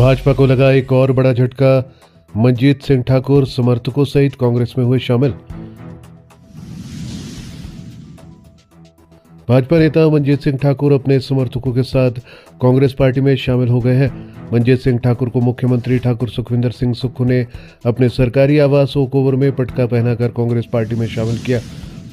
भाजपा को लगा एक और बड़ा झटका। मनजीत सिंह ठाकुर समर्थकों सहित कांग्रेस में हुए शामिल। भाजपा नेता मनजीत सिंह ठाकुर अपने समर्थकों के साथ कांग्रेस पार्टी में शामिल हो गए हैं। मनजीत सिंह ठाकुर को मुख्यमंत्री ठाकुर सुखविंदर सिंह सुक्खू ने अपने सरकारी आवास ओक ओवर में पटका पहनाकर कांग्रेस पार्टी में शामिल किया।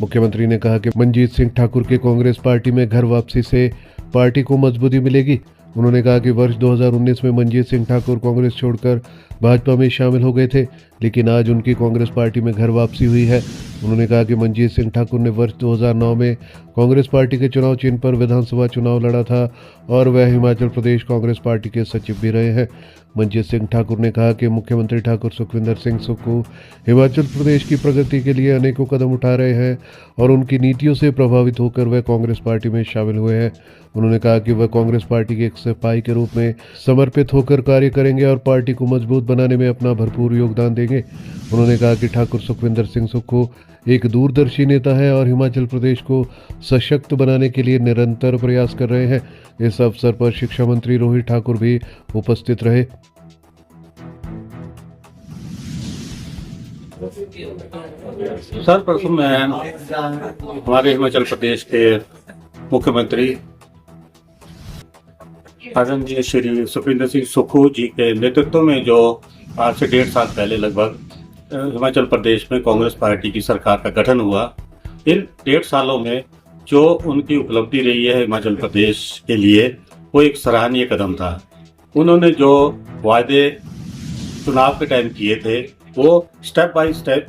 मुख्यमंत्री ने कहा कि मनजीत सिंह ठाकुर के कांग्रेस पार्टी में घर वापसी से पार्टी को मजबूती मिलेगी। उन्होंने कहा कि वर्ष 2019 में मनजीत सिंह ठाकुर कांग्रेस छोड़कर भाजपा में शामिल हो गए थे, लेकिन आज उनकी कांग्रेस पार्टी में घर वापसी हुई है। उन्होंने कहा कि मनजीत सिंह ठाकुर ने वर्ष 2009 में कांग्रेस पार्टी के चुनाव चिन्ह पर विधानसभा चुनाव लड़ा था और वह हिमाचल प्रदेश कांग्रेस पार्टी के सचिव भी रहे हैं। मनजीत सिंह ठाकुर ने कहा कि मुख्यमंत्री ठाकुर सुखविंदर सिंह सुक्खू हिमाचल प्रदेश की प्रगति के लिए अनेकों कदम उठा रहे हैं और उनकी नीतियों से प्रभावित होकर वह कांग्रेस पार्टी में शामिल हुए हैं। उन्होंने कहा कि वह कांग्रेस पार्टी के एक सिपाही के रूप में समर्पित होकर कार्य करेंगे और पार्टी को मजबूत बनाने में अपना भरपूर योगदान देंगे। उन्होंने कहा कि ठाकुर सुखविंदर सिंह सुक्खू एक दूरदर्शी नेता है और हिमाचल प्रदेश को सशक्त बनाने के लिए निरंतर प्रयास कर रहे हैं। इस अवसर पर शिक्षा मंत्री रोहित ठाकुर भी उपस्थित रहे। सर्वप्रथम मैं हमारे हिमाचल प्रदेश के मुख्यमंत्री आदरणीय श्री सुखविंदर सिंह सुक्खू जी के नेतृत्व में जो आज से 1.5 साल पहले लगभग हिमाचल प्रदेश में कांग्रेस पार्टी की सरकार का गठन हुआ, इन 1.5 सालों में जो उनकी उपलब्धि रही है हिमाचल प्रदेश के लिए, वो एक सराहनीय कदम था। उन्होंने जो वायदे चुनाव के टाइम किए थे वो स्टेप बाय स्टेप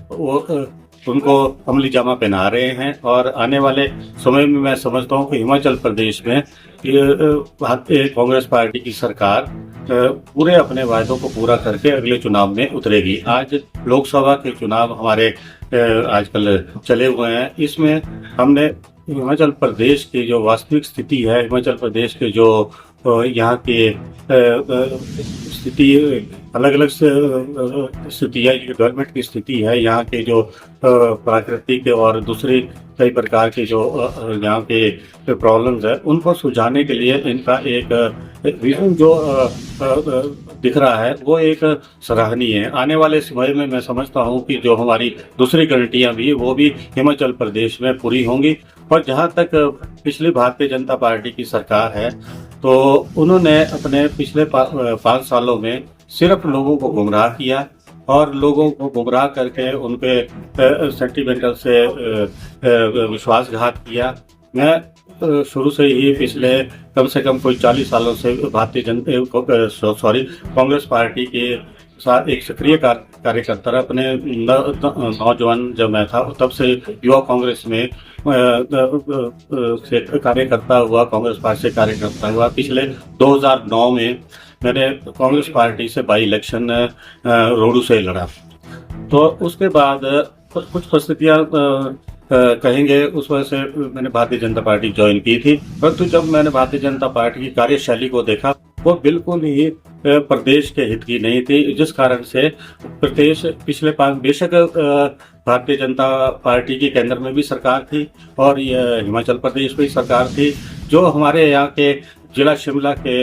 उनको अमली जामा पहना रहे हैं और आने वाले समय में मैं समझता हूँ कि हिमाचल प्रदेश में कांग्रेस पार्टी की सरकार पूरे अपने वायदों को पूरा करके अगले चुनाव में उतरेगी। आज लोकसभा के चुनाव हमारे आजकल चले हुए हैं, इसमें हमने हिमाचल प्रदेश की जो वास्तविक स्थिति है, हिमाचल प्रदेश के जो यहाँ की स्थिति अलग अलग स्थिति है, गवर्नमेंट की स्थिति है, यहाँ के जो प्राकृतिक और दूसरी कई प्रकार के जो यहाँ के प्रॉब्लम्स है, उनको सुलझाने के लिए इनका एक विजन जो दिख रहा है वो एक सराहनीय है। आने वाले समय में मैं समझता हूँ कि जो हमारी दूसरी गारंटियाँ भी वो भी हिमाचल प्रदेश में पूरी होंगी। और जहाँ तक पिछली भारतीय जनता पार्टी की सरकार है, तो उन्होंने अपने पिछले 5 सालों में सिर्फ लोगों को गुमराह किया और लोगों को गुमराह करके उनके सेंटिमेंटल से विश्वासघात किया। मैं शुरू से ही पिछले कम से कम कोई 40 सालों से कांग्रेस पार्टी के साथ एक सक्रिय कार्यकर्ता रहा। अपने नौजवान जब मैं था तब से युवा कांग्रेस में कार्यकर्ता हुआ, कांग्रेस पार्टी से कार्यकर्ता हुआ। पिछले 2009 में मैंने कांग्रेस पार्टी से बाई इलेक्शन रोडू से लड़ा, तो उसके बाद कुछ परिस्थितियां कहेंगे उस वजह से मैंने भारतीय जनता पार्टी ज्वाइन की थी। परंतु जब मैंने भारतीय जनता पार्टी की कार्यशैली को देखा वो बिल्कुल ही प्रदेश के हित की नहीं थी, जिस कारण से प्रदेश पिछले 5 बेशक भारतीय जनता पार्टी की केंद्र में भी सरकार थी और हिमाचल प्रदेश में भी सरकार थी। जो हमारे यहाँ के जिला शिमला के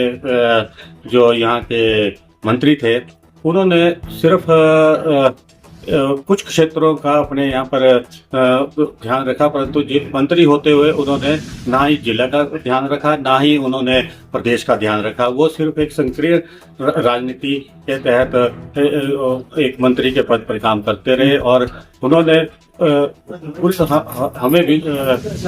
जो यहाँ के मंत्री थे, उन्होंने सिर्फ कुछ क्षेत्रों का अपने यहाँ पर ध्यान रखा, परंतु मंत्री होते हुए उन्होंने ना ही जिला का ध्यान रखा, ना ही उन्होंने प्रदेश का ध्यान रखा। वो सिर्फ एक सक्रिय राजनीति के तहत एक मंत्री के पद पर काम करते रहे और उन्होंने हमें भी इस